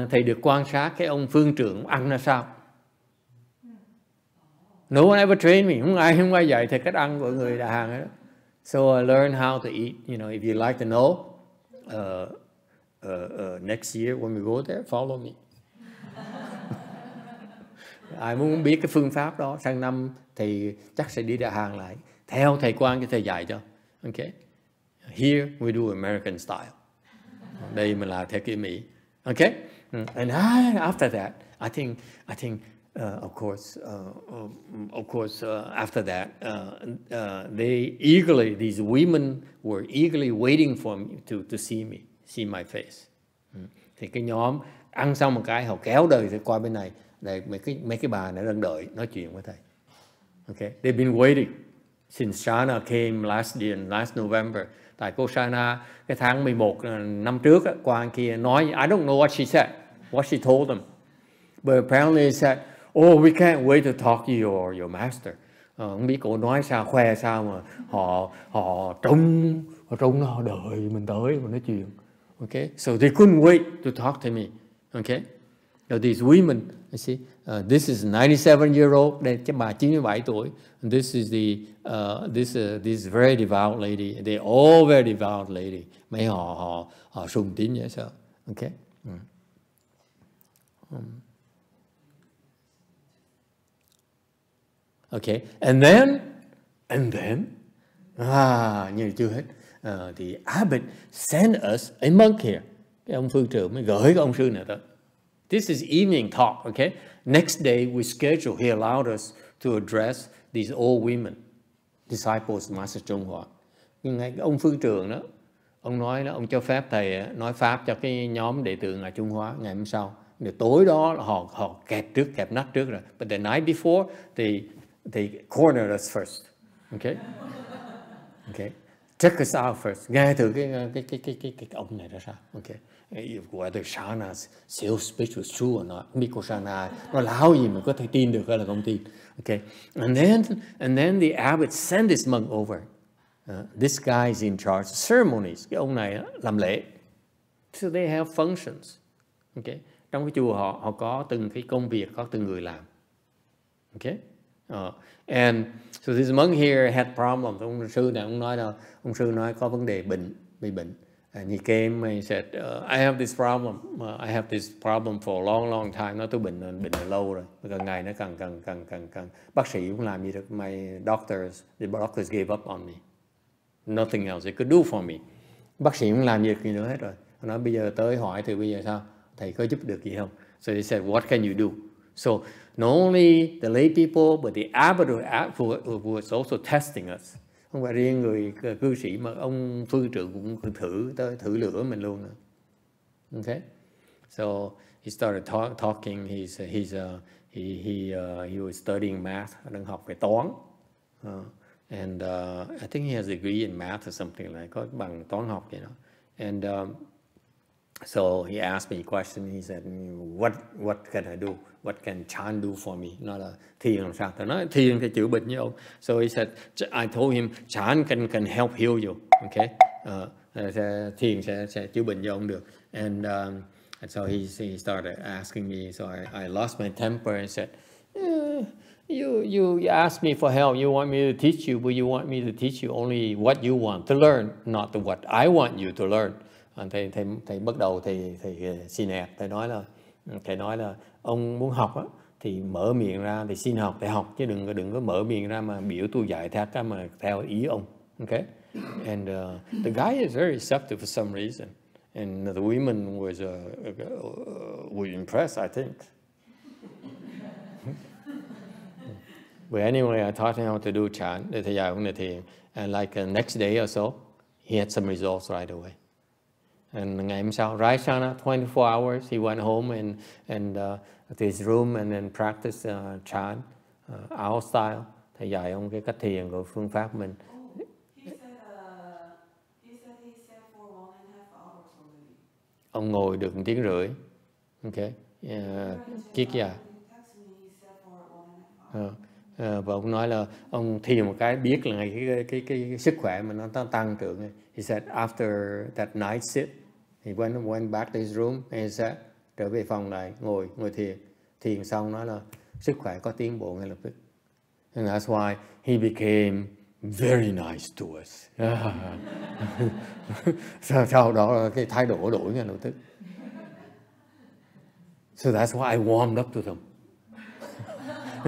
Thầy được quan sát cái ông phương trưởng ăn là sao. No one ever trained me. Không ai dạy thầy cách ăn của người Đà Hàn đó. So I learned how to eat. If you like to know, next year when we go there, follow me. Ai muốn biết cái phương pháp đó, sang năm thì chắc sẽ đi Đà Hàn lại. Theo thầy Quang cho thầy dạy cho. Okay. Here we do American style. Đây mình là theo kiểu Mỹ. Okay. And after that, I think of course, after that, these women were eagerly waiting for me to see my face. Thì cái nhóm ăn xong một cái họ kéo đời thì qua bên này. Để mấy cái bà này đang đợi nói chuyện với thầy. Okay, they've been waiting since Shana came last November. Tại cô Shana cái tháng 11 năm trước qua kia nói I don't know what she said, what she told them. But apparently he said, oh, we can't wait to talk to your master. Không biết cổ nói sao, khoe sao mà họ trông họ đợi mình tới và nói chuyện. Okay, so they couldn't wait to talk to me. Okay, now these women, you see, this is 97-year-old, đây cái bà 97 tuổi. And this is this very devout lady. They all very devout lady. Mấy họ sùng tín vậy sao? Okay. Okay, and then, như chưa hết, the abbot sent us a monk here. Cái ông phương trưởng mới gửi cái ông sư này tới. This is evening talk, okay? Next day we schedule, he allowed us to address these old women, disciples of Master YongHua. Nhưng ngay ông phương trưởng đó, ông nói đó, ông cho phép thầy nói pháp cho cái nhóm đệ tử Ngài YongHua ngày hôm sau. Để tối đó là họ kẹp nách trước rồi. But the night before, they cornered us first. Okay? Okay. Check us out first. Nghe thử cái ông này ra sao. Okay. Whether Shana sales speech was true or not. Không biết cô Shana nó láo gì mà có thể tin được hay là không tin. Okay. And then the abbot sent this monk over. This guy is in charge of ceremonies. Cái ông này làm lễ. So they have functions. Okay. Trong cái chùa họ có từng cái công việc, có từng người làm. Okay. And so this monk here had problems. Ông sư này ông sư nói có vấn đề bị bệnh. And he came and he said, I have this problem. I have this problem for a long time. Nói tôi bệnh lâu rồi. Càng ngày nó càng bác sĩ cũng làm gì được. The doctors gave up on me. Nothing else they could do for me. Bác sĩ cũng làm gì nữa hết rồi. Ông nói bây giờ tới hỏi thì bây giờ sao? Thầy có giúp được gì không? So they said, what can you do? So not only the lay people, but the abbot who was also testing us. Không phải riêng người cư sĩ mà ông phương trưởng cũng thử lửa mình luôn nữa. Okay, so he started talking. He was studying math, đang học về toán, and I think he has a degree in math or something like, có bằng toán học vậy đó. And so he asked me a question. He said, what can I do? What can Chan do for me? Nói là thiền làm sao? Tôi nói thiền thì chữa bệnh với ông. So he said, I told him, Chan can help heal you. Okay? Thiền sẽ chữa bệnh cho ông được. And so he started asking me. So I lost my temper and said, you asked me for help. You want me to teach you, but you want me to teach you only what you want to learn, not what I want you to learn. Thầy bắt đầu thầy xin hẹp. Thầy nói là ông muốn học á, thì mở miệng ra thì xin học, thầy học chứ đừng có mở miệng ra mà biểu tôi dạy theo ý ông. Okay? And the guy is very receptive for some reason, and the women were impressed, I think. But anyway, I taught him how to do chant. Để thầy dạy ông này thiền, and like next day or so, he had some results right away. And ngày hôm sau, right Shana, 24 hours, he went home and to his room and then practiced chant, our style. Thầy dạy ông cái cách thiền của phương pháp mình. He said he sat for 1.5 hours already. Ông ngồi được 1 tiếng rưỡi. Okay. Kiết dạ. Và ông nói là ông thiền một cái biết là cái sức khỏe mà nó tăng trưởng. He said after that night sit, he went back to his room and he said, trở về phòng lại ngồi thiền xong nói là sức khỏe có tiến bộ ngay lập tức. And that's why he became very nice to us. Sau đó cái thái độ đổi ngay lập tức. So that's why I warmed up to them.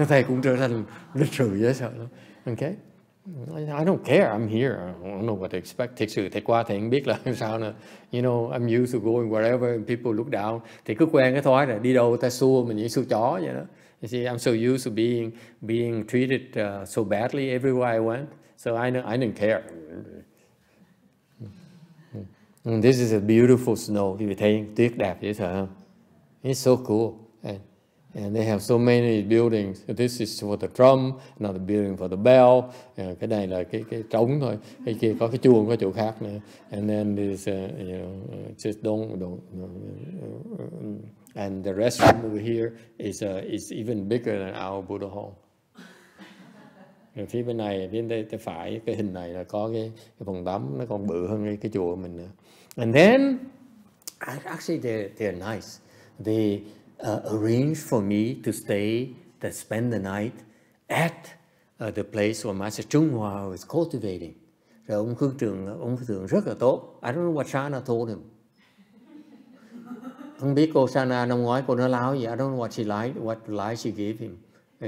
Thầy cũng trở thành lịch sự dễ sợ lắm. Okay? I don't care, I'm here. I don't know what to expect. Thực sự thầy qua thầy không biết là sao nữa. You know, I'm used to going wherever and people look down. Thì cứ quen cái thói là đi đâu ta xua mình như xua chó vậy đó. You see, I'm so used to being treated so badly everywhere I went. So I didn't care. And this is a beautiful snow. Thì thấy tuyết đẹp dễ sợ không? It's so cool. And they have so many buildings. This is for the drum, another building for the bell. Cái này là cái trống thôi. Cái kia có cái chuông có chỗ khác nữa. And then there's just don't And the restroom over here is even bigger than our Buddha hall. Rồi phía bên này, bên tay phải, cái hình này là có cái phòng tắm nó còn bự hơn cái chùa mình nữa. And then, actually they're nice. They arranged for me to spend the night at the place where Master YongHua was cultivating. Rồi ông phương trưởng rất là tốt. I don't know what Shana told him. Không biết cô Shana năm ngoái cô nói láo gì. I don't know what lie she gave him.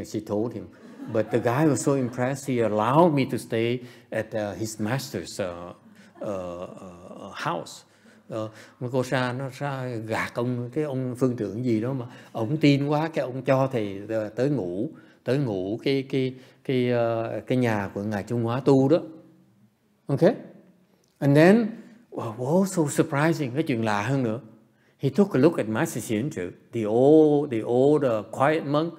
She told him. But the guy was so impressed. He allowed me to stay at his master's house. Cô Sa nó gạt cái ông phương trưởng gì đó mà ông tin quá, cái ông cho thầy tới ngủ cái nhà của ngài YongHua tu đó. Okay, and then wow, so surprising, cái chuyện lạ hơn nữa. He took a look at Master Xian Tzu, the old quiet monk.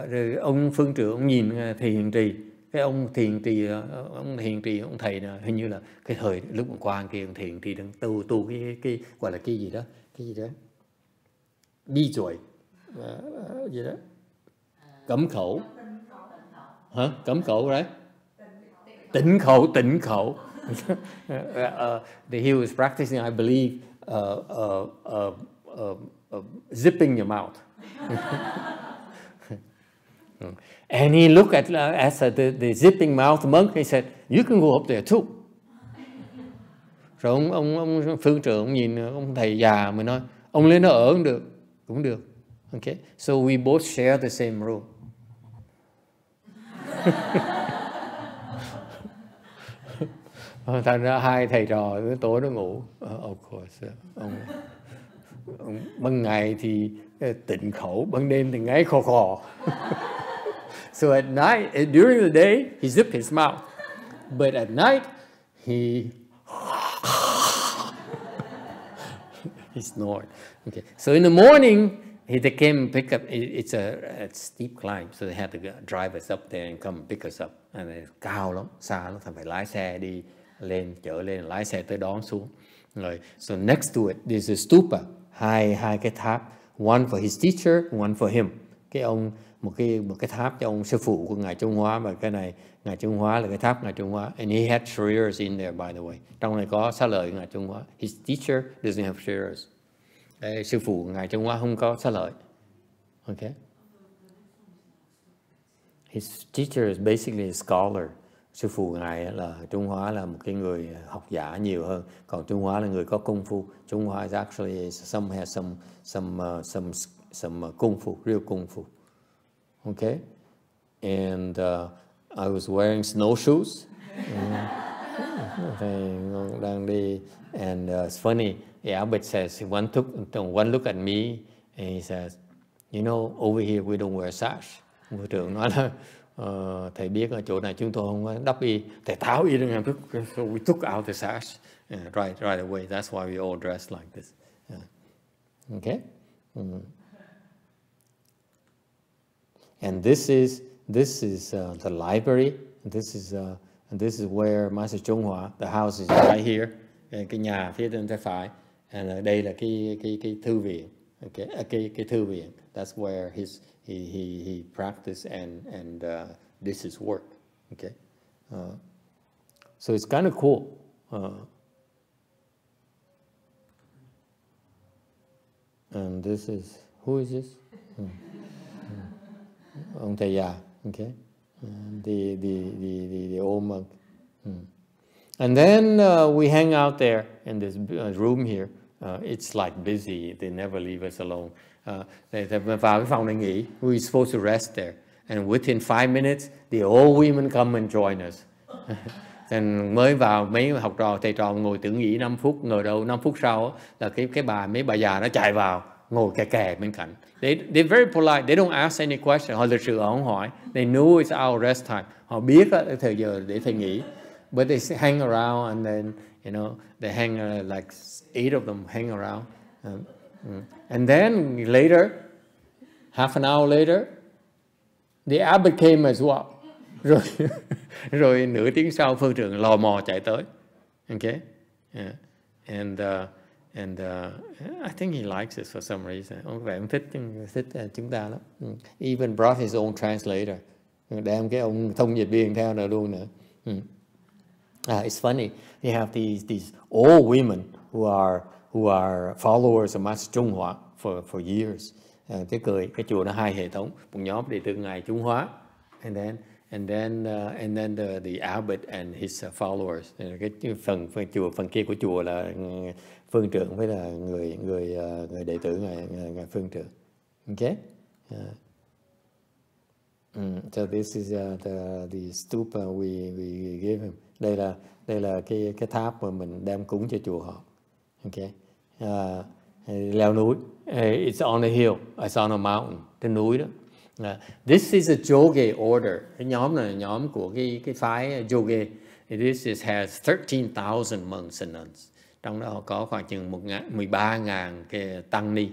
Rồi ông phương trưởng ông nhìn thầy hiền trì, cái ông hiền trì ông thầy là hình như là cái thời lúc mà qua kia ông thầy hiền trì đang tu cái gọi là cái gì đó bi rồi gì đó cấm khẩu hả, cấm khẩu đấy, tịnh khẩu. He was practicing, I believe, zipping your mouth. And he looked at the zipping mouth monk. He said, "You can go up there too." Rồi ông phương trưởng ông nhìn ông thầy già mới nói, ông lên đó ở cũng được. Okay, so we both share the same room. Thành ra hai thầy trò tối nó ngủ. Of course, ông ban ngày thì tịnh khẩu, ban đêm thì ngáy khò. So at night, during the day, he zipped his mouth, but at night he snored. Okay. So in the morning, they came and pick up. It's a steep climb, so they had to drive us up there and come pick us up. And cao lắm, xa lắm, phải lái xe đi lên, chở lên, lái xe tới đón xuống. Rồi, so next to it, there's a stupa, hai cái tháp, one for his teacher, one for him. Một cái tháp cho ông sư phụ của ngài YongHua, và cái này ngài YongHua là cái tháp ngài YongHua. And he had shrires in there, by the way. Trong này có xá lợi ngài YongHua. His teacher doesn't have shrires. Sư phụ ngài YongHua không có xá lợi. Okay. His teacher is basically a scholar. Sư phụ ngài là YongHua là một cái người học giả nhiều hơn, còn YongHua là người có công phu. YongHua is actually has some kung fu, real kung fu. Okay, and I was wearing snowshoes. Đang đi, and it's funny. The abbot says one look at me, and he says, "You know, over here we don't wear sash." Bộ trưởng nói là thầy biết ở chỗ này chúng tôi không có đắp y, thầy tháo y ra, so we took out the sash right away. That's why we all dress like this. Okay. And this is the library. This is where Master YongHua, the house is right here. Cái nhà phía bên tay phải, and đây là cái thư viện. Okay, cái thư viện. That's where he practiced and this is work. Okay, so it's kind of cool. And this is, who is this? Ông thầy già. Okay, the old monk. And then we hang out there in this room here. It's like busy. They never leave us alone. They vào cái phòng này nghỉ. We're supposed to rest there. And within 5 minutes, the old women come and join us. And mới vào mấy học trò, thầy trò ngồi tưởng nghỉ 5 phút, ngồi đâu 5 phút sau là mấy bà già nó chạy vào, ngồi kè bên cạnh. They're very polite. They don't ask any question. Họ lịch sự họ không hỏi. They know it's our rest time. Họ biết thời giờ để thầy nghỉ. But they hang around, and then, you know, they hang like 8 of them hang around. And then later, half an hour later, the abbot came as well. Rồi nửa tiếng sau, phương trưởng lò mò chạy tới. Okay? And I think he likes it for some reason. Ông vẻ ông thích chúng ta lắm. Even brought his own translator, đem cái ông thông dịch viên theo nữa luôn nữa. It's funny. They have these old women who are followers of Master YongHua for years. Cái chùa nó hai hệ thống, một nhóm đệ tử ngài Trung Hóa, and then the abbot and his followers. Cái phần kia của chùa là phương trưởng với là người đệ tử ngài phương trưởng. Okay. So this is the stupa we give him. Đây là cái tháp mà mình đem cúng cho chùa họ. Okay. Leo núi. It's on a hill. It's on a mountain. Trên núi đó. This is a yoga order. Cái nhóm này là nhóm của cái phái yoga. This has 13,000 monks and nuns. Trong đó họ có khoảng chừng 13,000 cái tăng ni.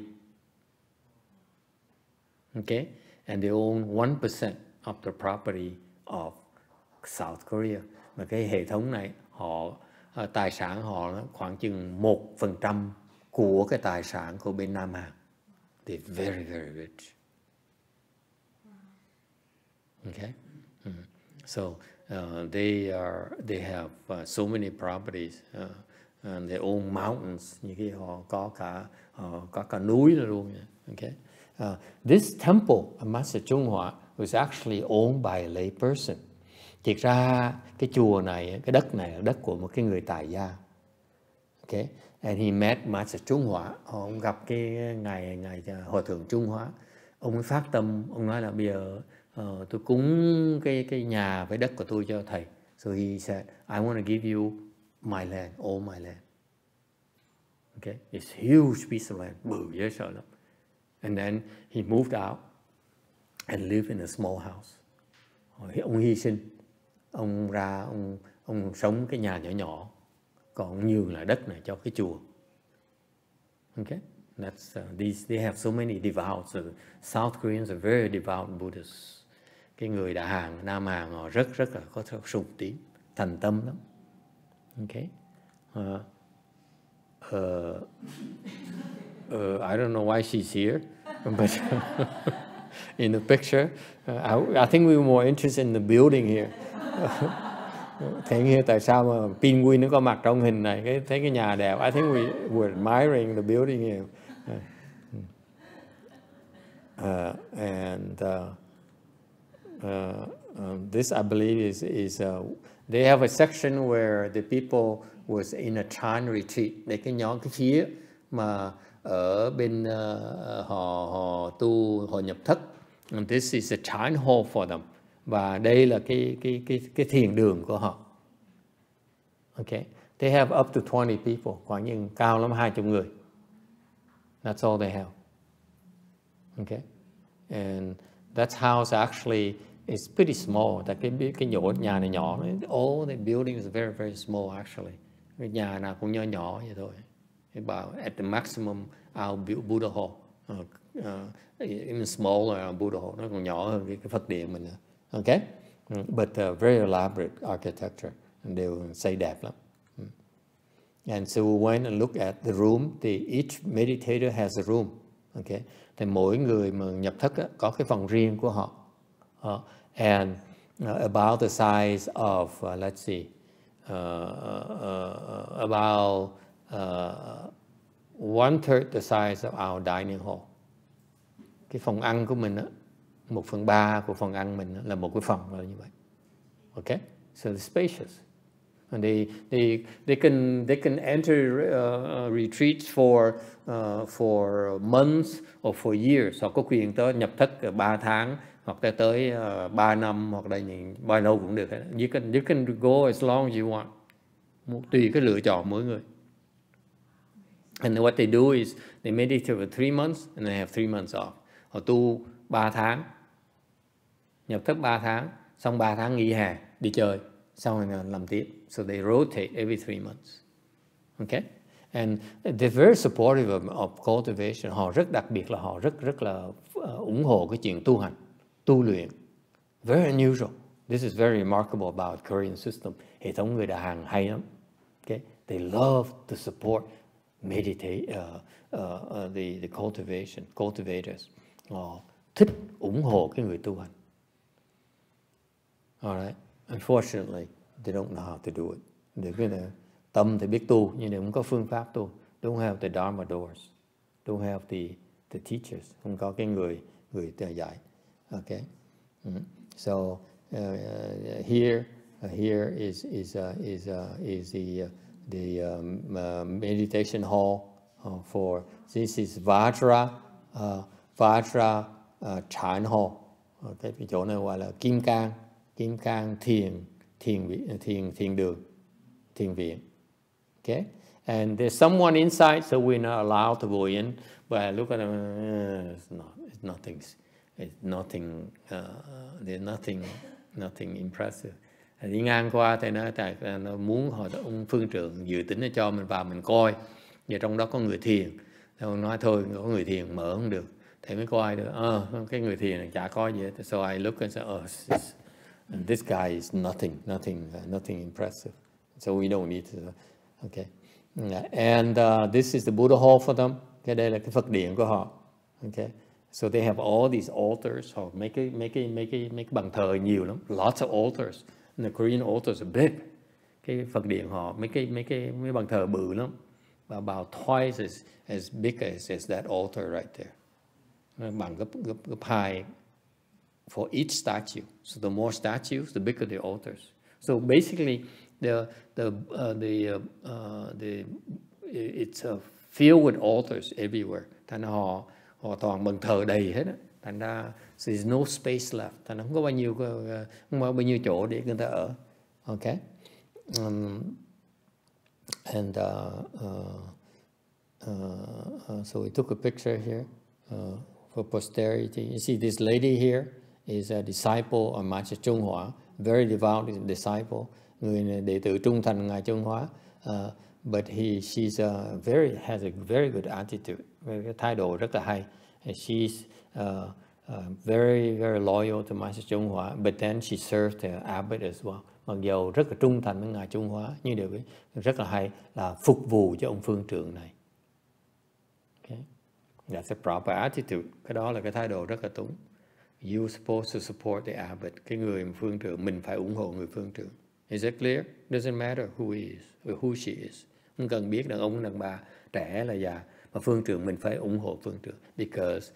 Okay, and they own 1% of the property of South Korea. Mà cái hệ thống này tài sản họ khoảng chừng 1% của cái tài sản của bên Nam Hàn. They're very, very rich. Okay, so they have so many properties, and they own mountains. Như khi họ có cả núi luôn. Okay, this temple of Master YongHua was actually owned by a lay person. Thiệt ra cái chùa này, cái đất này là đất của một cái người tài gia. Okay, and he met Master YongHua. Ông gặp cái ngài Hòa thượng YongHua. Ông mới phát tâm, ông nói là bây giờ tôi cúng cái nhà với đất của tôi cho thầy. So he said, I want to give you my land, all my land. Okay, it's huge piece of land, bự dễ sợ lắm. And then he moved out and lived in a small house. Ông hy sinh, ông sống cái nhà nhỏ nhỏ, còn nhường lại đất này cho cái chùa. Okay, that's they have so many devout. So South Koreans are very devout Buddhists. Cái người Đại Hàn, Nam Hàn họ rất là có sùng tín, thành tâm lắm. Okay, I don't know why she's here, but in the picture, I think we were more interested in the building here. Thấy nghe tại sao mà penguin nó có mặt trong hình này, thấy cái nhà đẹp. I think we were admiring the building here. This I believe is they have a section where the people was in a Chan retreat. Để cái phía mà ở bên họ tu, họ nhập thất. And this is a Chan hall for them. Và đây là cái thiền đường của họ. Okay, they have up to 20 people, khoảng như cao lắm 20 người. That's all they have. Okay, and that house actually is pretty small. Tại cái nhà này nhỏ, all the buildings are very, very small actually. Cái nhà nào cũng nhỏ vậy thôi. About at the maximum our Buddha hall, even smaller Buddha hall, nó còn nhỏ hơn cái Phật điện mình nữa. Okay, but very elaborate architecture, and they will say đẹp lắm. And so we went and looked at the room. Each meditator has a room. Okay, thì mỗi người mà nhập thất đó, có cái phòng riêng của họ. And about the size of let's see, about 1/3 the size of our dining hall. Cái phòng ăn của mình á, 1/3 của phòng ăn mình là một cái phòng là như vậy. Okay, so it's spacious, and they can enter retreats for months or for years. Họ có quyền tới nhập thất 3 tháng hoặc tới 3 năm hoặc là bao lâu cũng được. You can go as long as you want. Tùy cái lựa chọn mỗi người. And what they do is they meditate for 3 months and they have 3 months off. Họ tu 3 tháng, nhập thất 3 tháng, xong 3 tháng nghỉ hè, đi chơi, xong rồi làm tiếp. So they rotate every 3 months. Okay? And they're very supportive of cultivation. Họ rất đặc biệt là họ rất là ủng hộ cái chuyện tu hành, tu luyện. Very unusual. This is very remarkable about Korean system. Hệ thống người Đại Hàn hay lắm. Okay? They love to support meditate, the cultivators. Họ thích ủng hộ cái người tu hành. All right. Unfortunately, they don't know how to do it. Để cái này, tâm thì biết tu, nhưng không có phương pháp tu. Don't have the Dharma doors. Don't have the teachers. Không có cái người dạy. Okay. So here is the meditation hall for this is Vajra Chan hall. Okay, cái chỗ này gọi là Kim Cang thiền đường, thiền viện. Okay, and there's someone inside, so we're not allowed to go in. But I look at them, it's nothing. There's nothing impressive. Đi ngang qua thì nó muốn hỏi ông phương trưởng dự tính để cho mình vào mình coi, và trong đó có người thiền. Thì nói thôi có người thiền mở không được, thì mới coi được. Cái người thiền này chả có gì hết. So I look and say, this guy is nothing impressive. So we don't need to. Okay, and this is the Buddha hall for them. Cái đây là cái Phật điện của họ. Okay, so they have all these altars. Họ mấy cái bàn thờ nhiều lắm. Lots of altars. And the Korean altars are big. Cái Phật điện họ mấy bàn thờ bự lắm. About twice as big as that altar right there. Bằng gấp 2 for each statue. So the more statues, the bigger the altars. So basically, it's filled with altars everywhere. Thành họ toàn bàn thờ đầy hết á. Thành ra there's no space left. Thành ra không có bao nhiêu chỗ để người ta ở. Okay. So we took a picture here for posterity. You see this lady here is a disciple of Master YongHua, very devout disciple, người đệ tử trung thành ngài YongHua. But she's has a very good attitude, cái thái độ rất là hay. She's very loyal to Master YongHua, but then she served the abbot as well. Mặc dù rất là trung thành với ngài YongHua, nhưng điều rất là hay là phục vụ cho ông phương trưởng này. Okay. That's a proper attitude. Cái đó là cái thái độ rất là đúng. You're supposed to support the abbot. Cái người phương trưởng, mình phải ủng hộ người phương trưởng. Is that clear? Doesn't matter who he is or who she is. Không cần biết đàn ông, đàn bà, trẻ là già. Mà phương trưởng mình phải ủng hộ phương trưởng. Because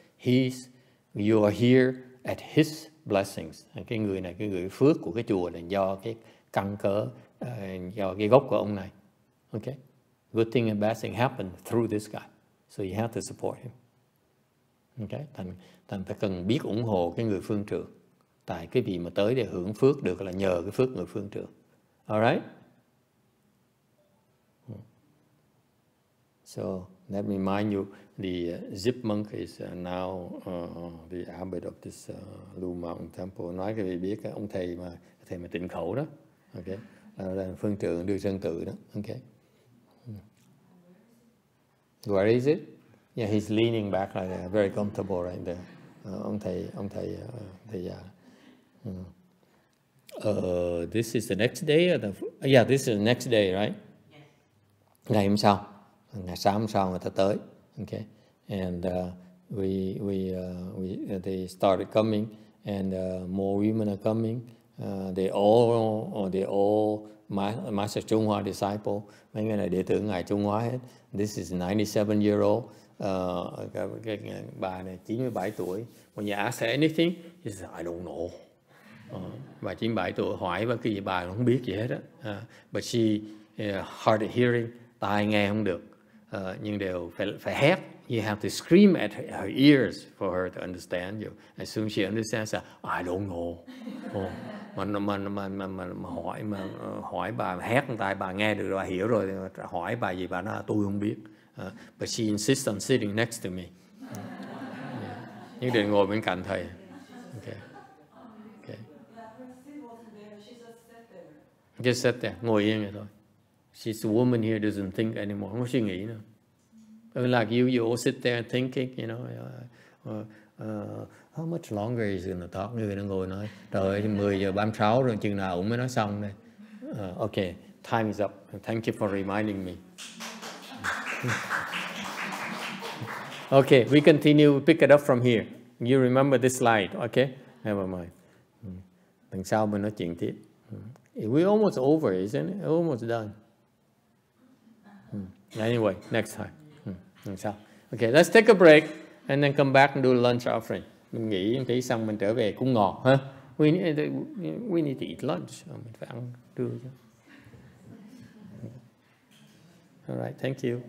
you are here at his blessings. Cái người này, cái người phước của cái chùa là do cái căn cớ, do cái gốc của ông này. Okay? Good thing and bad thing happen through this guy. So you have to support him. Okay? Thành phải cần biết ủng hộ cái người phương trưởng. Tại cái vị mà tới để hưởng phước được là nhờ cái phước người phương trưởng. Alright? So let me remind you, the Zip monk is now the abbot of this Lu Mountain Temple. Nói cái vị biết ông thầy mà tịnh khẩu đó. Okay? Là phương trưởng đưa sân tự đó. Okay? Where is it? Yeah, he's leaning back like that, very comfortable right there. Ông thầy già. This is the next day or yeah, this is the next day, right? Yes. Ngày hôm sau, ngày sáng hôm sau người ta tới. Okay, and they started coming, and more women are coming. They all Master YongHua disciple. Mấy người này đệ tử ngài YongHua hết. This is 97-year-old. Cái bà này 97 tuổi. When you ask her anything, she says, I don't know. Bà 97 tuổi hỏi cái gì bà không biết gì hết á. But she hard of hearing, tai nghe không được. Nhưng đều phải hét. You have to scream at her ears for her to understand you. As soon as she understands, I don't know. Mà hỏi bà hét tai bà nghe được rồi, bà hiểu rồi, hỏi bà gì bà nói tôi không biết. But she insists on sitting next to me. Nhất định ngồi bên cạnh thầy. Okay. Just sit there, ngồi yên vậy thôi. She's a woman here, doesn't think anymore, không có suy nghĩ nữa. Like you all sit there thinking, you know, how much longer is gonna talk? Người nó ngồi nói, trời ơi, 10 giờ 36 rồi, chừng nào cũng mới nói xong đây. Okay, time is up. Thank you for reminding me. Okay, we continue, pick it up from here. You remember this slide, okay? Never mind. Đằng sau mình nói chuyện tiếp. We're almost over, isn't it? Almost done. Anyway, next time. Đằng sau. Okay, let's take a break and then come back and do lunch offering. Mình nghỉ tí xong mình trở về cung ngọt ha. We need to eat lunch. Mình phải ăn trưa chứ. All right, thank you.